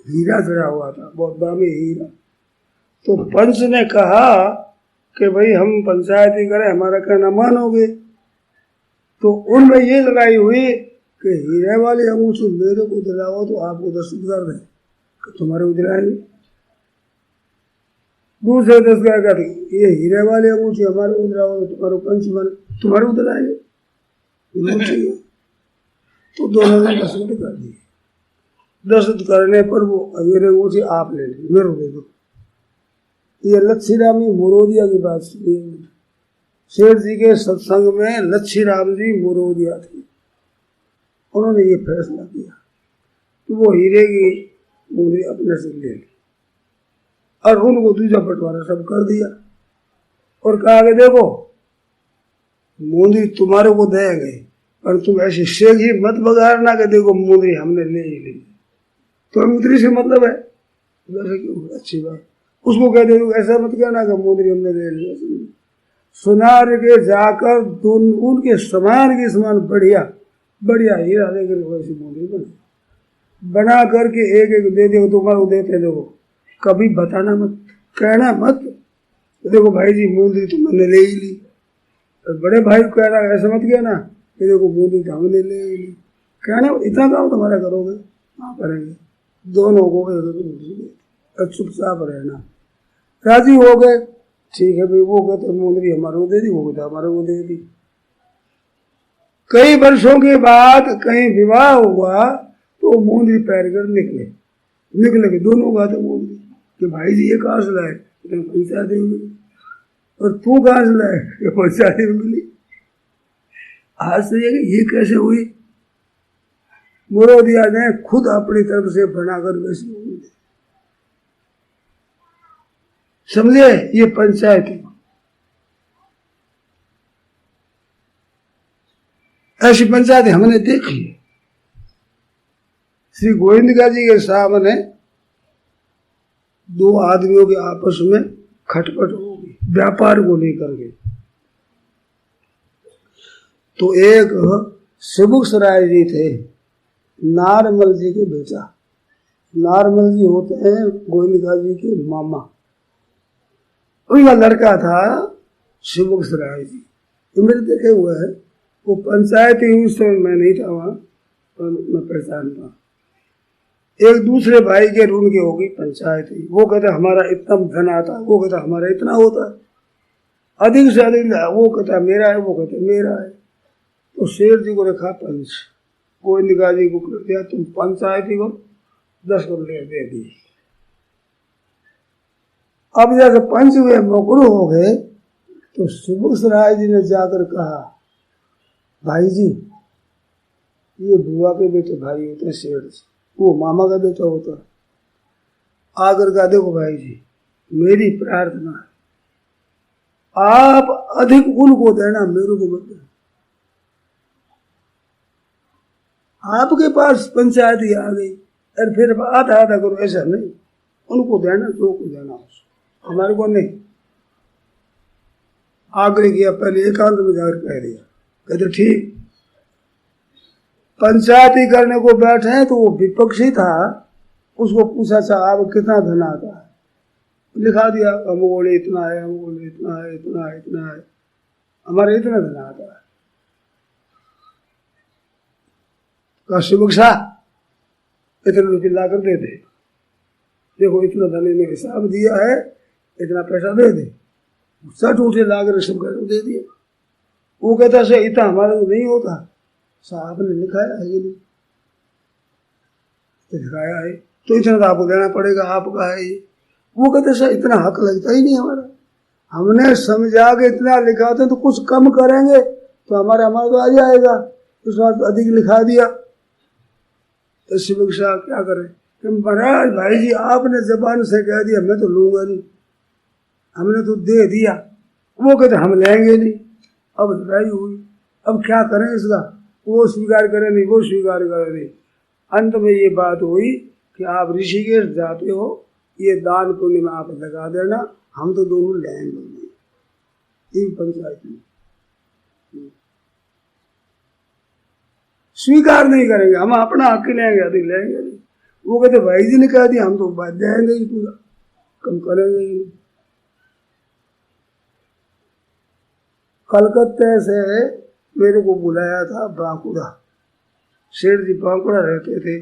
हीरा जड़ा हुआ था, बहुत दामी हीरा। तो पंच ने कहा कि भाई हम पंचायती करें, हमारा कहना मानोगे? तो उनमें ये लड़ाई हुई कि हीरे वाली अंगूठी मेरे को दिलाओ तो आपको 10 कर दें, तुम्हारे को दिलाएंगे। दूसरे 10 क्या कहते, ये हीरे वाली अंगूठी हमारे को दिलाओ तो तुम्हारे पंच बने, तुम्हारे को दिलाएंगे। तो दोनों ने दस्तखत कर दिए। दस्तखत करने पर वो मेरे अंगूठी आप ले लें, मेरे को दे दो। ये लच्छी रामी मुरोदिया की बात सुनी। शेठ जी के सत्संग में लच्छी राम जी मुरोदिया थे, उन्होंने ये फैसला किया कि वो हीरे की मुंदरी अपने से ले ली और उनको दूसरा बंटवारा सब कर दिया और कहा कि देखो मुंदरी तुम्हारे को देंगे, पर तुम ऐसी शेख ही मत बगाड़ना कि देखो मुंदरी हमने ले ही ली। तो मुंदरी से मतलब है, वैसे क्यों? अच्छी बात। उसको कहते थे ऐसा मत कहना कि मुंदरी हमने ले लिया। सुनार के जाकर उनके समान के समान बढ़िया बढ़िया हीरा लेकर वैसी मुंदरी बना करके एक दे दो, तुम्हारे देते देखो, कभी बताना मत, कहना मत देखो भाई जी मुंदरी तो मैंने ले ही ली। और बड़े भाई को कहना ऐसा मत कहना कि देखो मुंदरी तो हमने ले ही ली। कहना इतना काम तुम्हारा करोगे? हाँ करेंगे। दोनों को और चुपचाप रहना। राजी हो गए, ठीक है भाई। वो कहते मुंदरी हमारे को दे दी, वो कहते हमारे को दे दी। कई वर्षों के बाद कहीं विवाह हुआ तो मुंदरी पैर कर निकले के दोनों का तो मुंदरी कि भाई जी ये कहाँ से लाए? पंचायत में मिली। और तू कहाँ से लाए? पंचायत में मिली। आज से ये कैसे हुई? मुरोदिया ने खुद अपनी तरफ से बनाकर वैसी मुंदरी, समझे? ये पंचायत ऐसी पंचायत हमने देखी है। श्री गोविंदका जी के सामने 2 आदमियों के आपस में खटपट होगी व्यापार को लेकर के। तो एक सिबुकसराय जी थे, नारमल जी के बेटा। नारमल जी होते हैं गोविंदका जी के मामा। उनका लड़का था सिबुकसराय जी, मेरे देखे हुए है। वो पंचायत ही उस समय मैं नहीं था वहाँ, पर मैं पहचानता। एक दूसरे भाई के ऋण की होगी पंचायत ही। वो कहता हमारा इतना धन आता, वो कहता हमारा इतना होता, अधिक से अधिक। वो कहता मेरा है, वो कहता मेरा है। तो शेर जी को रखा पंच, गोविंदका जी को कर दिया तुम पंचायती को 10 करोड़ दे दी। अब जैसे पंच हुए मोकरू हो गए तो सिबुकसराय जी ने जाकर कहा भाई जी ये बुआ के बेटे भाई होते हैं शेर जी, वो मामा का बेटा होता है। आकर कहा देखो भाई जी मेरी प्रार्थना है, आप अधिक उनको देना, मेरे को मत देना। आपके पास पंचायत ही आ गई और फिर आधा आधा करो, ऐसा नहीं, उनको देना जो को देना, हमारे को नहीं। आग्रह किया, पहले एकांत में जाकर कह दिया। कहते ठीक। पंचायती करने को बैठे हैं तो वो विपक्षी था, उसको पूछा आप कितना धन आता है? लिखा दिया अमोले इतना है, अमोले इतना है, इतना है, इतना है, हमारे इतना धन आता है। कहा सिबुकसा इतने रुपये ला कर दे दे। देखो इतना धनी ने हिसाब दिया है, इतना पैसा दे दे। सट उठे लाग रहे सब कर दे दिया। वो कहता से इतना हमारा तो नहीं होता, साहब ने लिखाया है कि नहीं, लिखाया है तो इतना तो आपको देना पड़ेगा, आपका है ये। वो कहते सर इतना हक लगता ही नहीं हमारा, हमने समझा के इतना लिखाते तो कुछ कम करेंगे तो हमारा तो आ जाएगा, उस बात अधिक लिखा दिया। तो शिवक साहब क्या करें कि महाराज भाई जी आपने जबान से कह दिया मैं तो लूंगा नहीं, हमने तो दे दिया। वो कहते हम लेंगे नहीं। अब लड़ाई हुई, अब क्या करें इसका, वो स्वीकार करे नहीं, वो स्वीकार करे नहीं। अंत में ये बात हुई कि आप ऋषिकेश जाते हो, ये दान पुण्य में आप लगा देना, हम तो दोनों लेंगे नहीं। तीन पंचायत में स्वीकार नहीं करेंगे, हम अपना हक लेंगे, अधिक लेंगे नहीं। वो कहते भाई जी ने कह दिया हम तो बात देंगे ही, पूरा कम करेंगे ही नहीं। कलकत्ते से मेरे को बुलाया था बांकुड़ा, शेर जी बांकुड़ा रहते थे।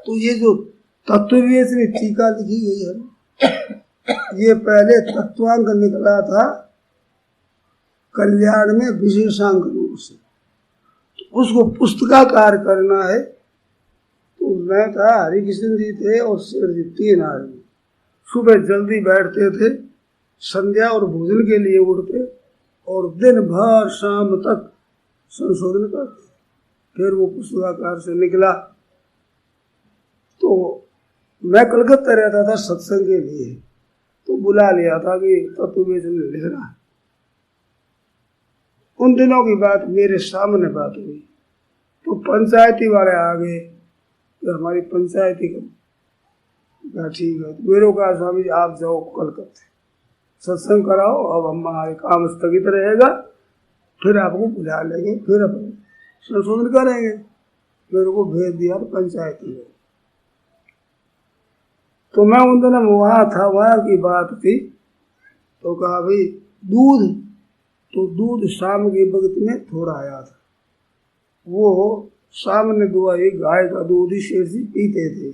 तो ये जो तत्ववेद में टीका लिखी गई है, ये पहले तत्वांक निकला था कल्याण में विशेषांक रूप से, तो उसको पुस्तकाकार करना है। तो मैं था, हरिकृष्ण जी थे और शेर जी, तीन आदमी सुबह जल्दी बैठते थे, संध्या और भोजन के लिए उठते और दिन भर शाम तक संशोधन करते। फिर वो पुस्तकाकार से निकला। तो मैं कलकत्ता रहता था सत्संग के लिए, तो बुला लिया था कि तत्ववेद में लिखना है। उन दिनों की बात मेरे सामने बात हुई, तो पंचायती वाले आ गए, तो हमारी पंचायती का ठीक है, मेरे को कहा स्वामी जी आप जाओ कलकत्ते सत्संग कराओ, अब हमारे काम स्थगित रहेगा, फिर आपको बुला लेंगे, फिर अपन संशोधन करेंगे। मेरे को भेज दिया पंचायती में। तो मैं उन दिनों वहाँ था, वहाँ की बात थी। तो कहा भाई दूध, तो दूध शाम के वक्त में थोड़ा आया था, वो सामने दुआ एक गाय का दूध ही शेर जी पीते थे,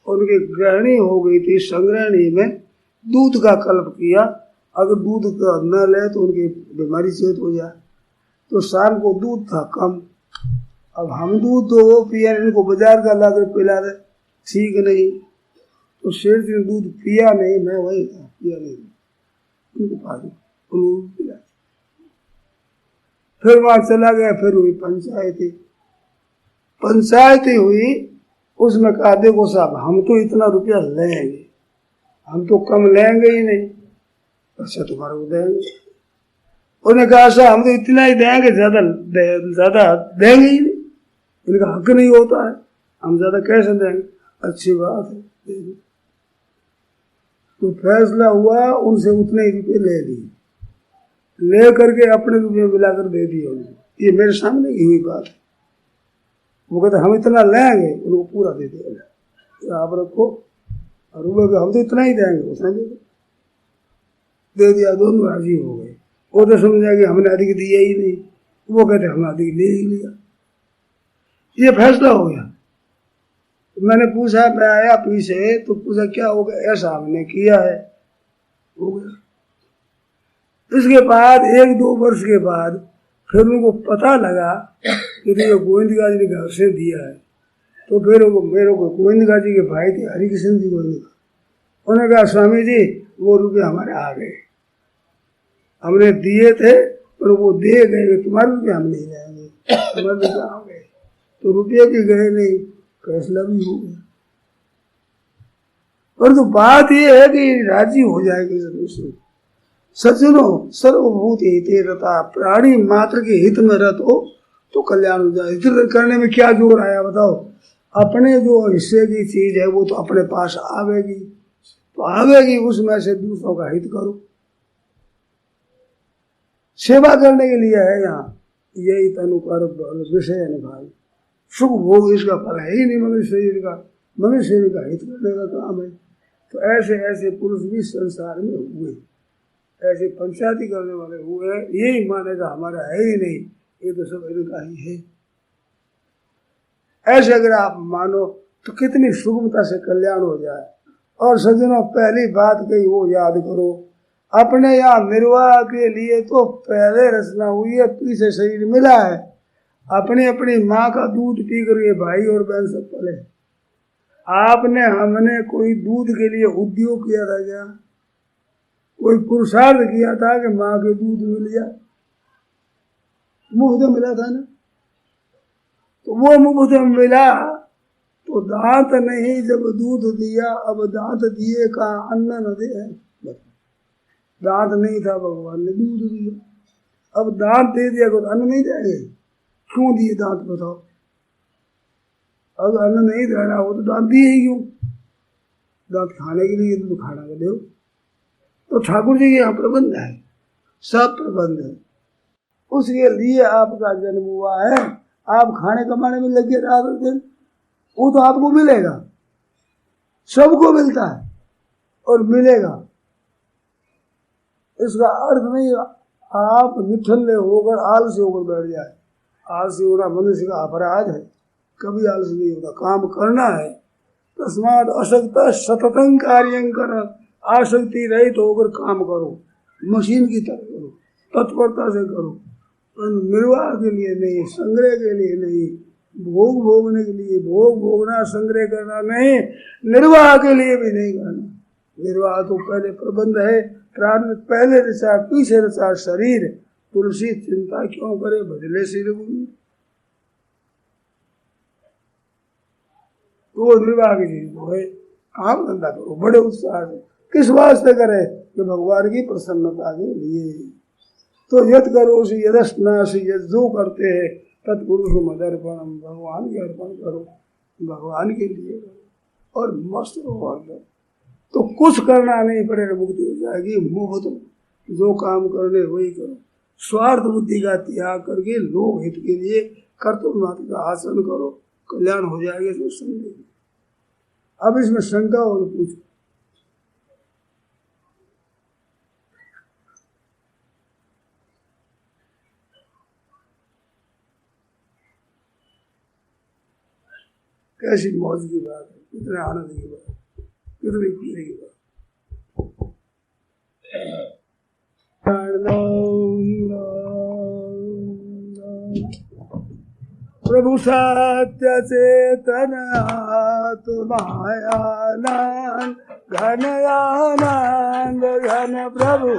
उनकी ग्रहणी हो गई थी, संग्रहणी में दूध का कल्प किया, अगर दूध का न ले तो उनकी बीमारी चेत हो जाए। तो शाम को दूध था कम, अब हम दूध तो वो पिया, इनको बाजार का लाकर पिला दे, ठीक नहीं। तो शेर जी ने दूध पिया नहीं, मैं वही था, पिया नहीं, उनको पानी उनको पिला। फिर वहां चला गया, फिर हुई पंचायती। पंचायती हुई, उसमें कहा देखो साहब हम तो इतना रुपया लेंगे, हम तो कम लेंगे ही नहीं, अच्छा तुम्हारे को देंगे। उन्होंने कहा साहब हम तो इतना ही देंगे, ज्यादा देंगे ही नहीं, इनका हक नहीं होता है, हम ज्यादा कैसे देंगे। अच्छी बात है, दे दो। तो फैसला हुआ, उनसे उतने ही रुपये ले लिए, ले करके अपने रुपये मिलाकर दे दिए उनको। ये मेरे सामने की हुई बात है। वो कहते हम इतना लेंगे, उनको पूरा दे दिया, आप रखो, और वो हम तो इतना ही देंगे, उतना दे दिया। दोनों राजी हो गए। वो तो समझा कि हमने अधिक दिया ही नहीं, वो कहते हमने अधिक ले ही लिया। ये फैसला हो गया। मैंने पूछा, मैं आया पीछे तो पूछा क्या हो गया, ऐसा हमने किया है, हो गया। इसके बाद 1-2 वर्ष के बाद फिर उनको पता लगा कि ये गोविंदगा जी ने घर से दिया है। तो फिर मेरे को गोविंदगा जी के भाई थे हरिकृष्ण जी गोविंदगा, उन्होंने कहा स्वामी जी वो रुपये हमारे आ गए, हमने दिए थे पर वो दे गए, तुम्हारे रुपये हम नहीं लेंगे, तुम्हारे रुपये आ गए। तो रुपये भी गए नहीं, फैसला भी हो गया। पर तो बात ये है कि राजी हो जाएगी जरूर से। सज्जनों सर्वभूत हिते रता, प्राणी मात्र के हित में रत हो तो कल्याण हो जाए। हित करने में क्या जोर आया बताओ, अपने जो हिस्से की चीज है वो तो अपने पास आवेगी, तो आवेगी, उसमें से दूसरों का हित करो। सेवा करने के लिए है यहाँ, यही तनु कर विषय निभाए, सुख भोग इसका फल है ही नहीं मनुष्य शरीर का, मनुष्य शरीर का हित करने का काम है। तो ऐसे ऐसे पुरुष भी संसार में हुए, ऐसे पंचायती करने वाले हुए, यही मानेगा हमारा है ही नहीं, ये तो सब इनका ही है। ऐसे अगर आप मानो तो कितनी सुगमता से कल्याण हो जाए। और सज्जनों, पहली बात कही वो याद करो, अपने यहाँ निर्वाह के लिए तो पहले रचना हुई है, पीछे शरीर मिला है। अपनी अपनी माँ का दूध पी कर ये भाई और बहन सब पले। आपने हमने कोई दूध के लिए उद्योग किया था क्या? कोई पुरुषार्थ किया था कि माँ के दूध मिल जाए? मुफ्त मिला था ना। तो वो मुफ्त मिला तो दांत नहीं जब दूध दिया, अब दांत दिए का अन्न न दे। दांत नहीं था, भगवान ने दूध दिया। अब दांत दे दिया तो अन्न नहीं देंगे? क्यों दिए दांत बताओ? अगर अन्न नहीं देना हो तो दांत दिए ही क्यों? दांत खाने के लिए तो खाना के दो। तो ठाकुर जी के यहाँ प्रबंध है, सब प्रबंध है। उसके लिए आपका जन्म हुआ है। आप खाने कमाने में लगे रात दिन, वो तो आपको मिलेगा, सबको मिलता है और मिलेगा। इसका अर्थ नहीं आप निठल्ले होकर आलसी होकर बैठ जाए। आलसी होना मनुष्य का अपराध है, कभी आलसी नहीं होता, काम करना है। तस्मात् असक्ता सततं कार्यं कर, आसक्ति रहित होकर काम करो, मशीन की तरह करो, तत्परता से करो। निर्वाह के लिए नहीं, संग्रह के लिए नहीं, भोग भोगने के लिए, भोग भोगना संग्रह करना नहीं, निर्वाह के लिए भी नहीं करना। निर्वाह तो पहले प्रबंध है, प्राण पहले रचा पीछे रचा शरीर, तुलसी चिंता क्यों करे भजले सिर गुरु। तो निर्वाह की चीज वो है, काम धंधा करो बड़े उत्साह से। किस वास्ते करे? कि भगवान की प्रसन्नता के लिए। तो यद करो सी यदस्नासी, यद जो करते हैं तत्पुरुष मदर्पणम, भगवान के अर्पण करो, भगवान के लिए करो और मस्त रहो हरदम। तो कुछ करना नहीं पड़ेगा, मुक्ति हो जाएगी। मुफ्त जो काम करने वही करो। स्वार्थ बुद्धि का त्याग करके लोक हित के लिए कर्तव्य मात्र का आचरण करो, कल्याण हो जाएगा। इसमें संदेह। अब इसमें शंका हो तो पूछो। कैसी मौज की बात है, कितने आनंद की बात, कितनी खुशी की बात। प्रभु सत्य चेतन आत्मायानंद घन आनंद घन प्रभु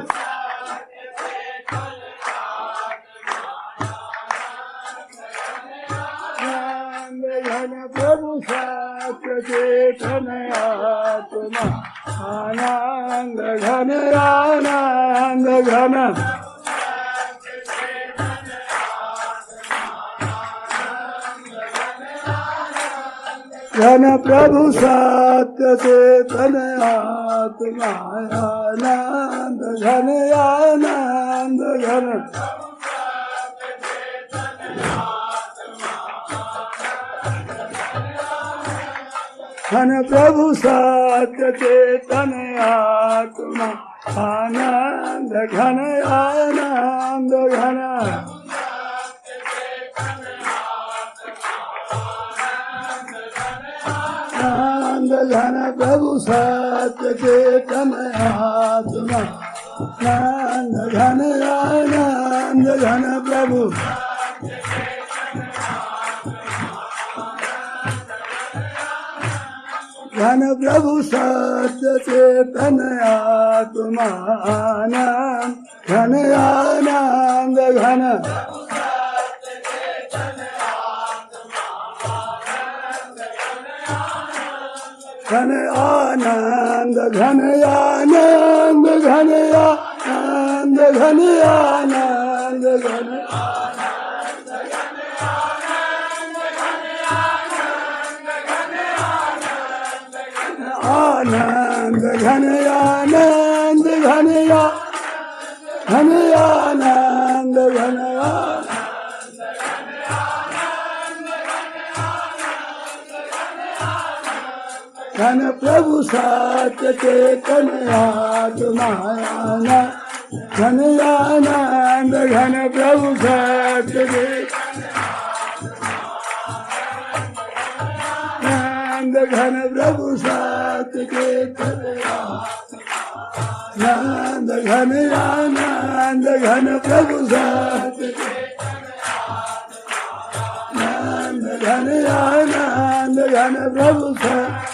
घन प्रभु सत्य चेतन आत्मा आनंद घन आनंद घन घन प्रभु सत्य चेतन आत्मा आनंद घन आनंद घन घन प्रभु सत्य चेतन आत्मा आनंद घन आनंद घन आनंद घन प्रभु सत्य चेतन आत्मा आनंद घन आनंद घन प्रभु घन प्रभु सत्य चेतन आत्मा आनंद घन आनंद घन घन आनंद घन आनंद घन आनंद घन आनंद घन आनंद घन आनंद घन घन आनंद घन घन प्रभु सत्य चेतन आत्मा घन आनंद घन प्रभु सत्य घन प्रभु सात के आनंद घन आनंद घन प्रभु सात आनंद घन आनंद घन प्रभु सात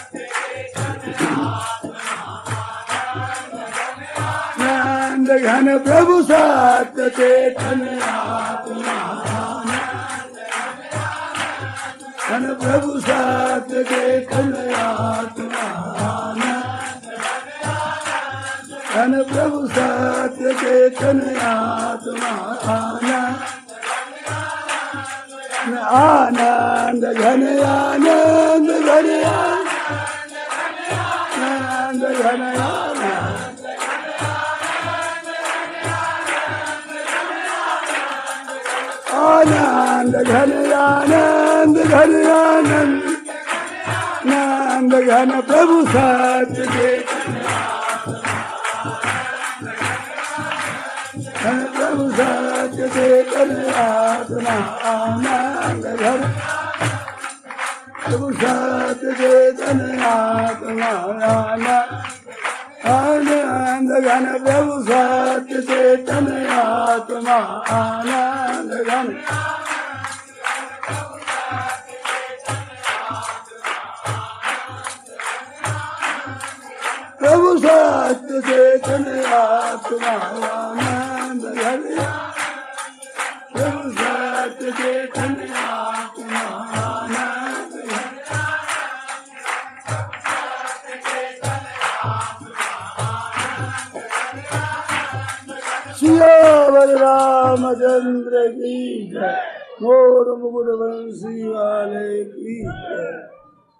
आनंद घन प्रभु सात चेतन आत्मा घन प्रभु सात चेतन आत्मा घन प्रभु सात चेतन आत्मा आनंद घन आनंद घन आनंद घन आनंद घन आनंद घन आनंद आनंद घन प्रभु सात घन प्रभु सात चेतन आत्मा आनंद घन प्रभु सात चेतन आत्मा आनंद घन प्रभु सात चेतन आत्मा आनंद घन प्रभु सात चेतन आत्मा आनंद घन प्रभु सात चेतन आत्मा आनंद घन सियावर रामचंद्र की जय। मोर मुकुट बंसी वाले की जय।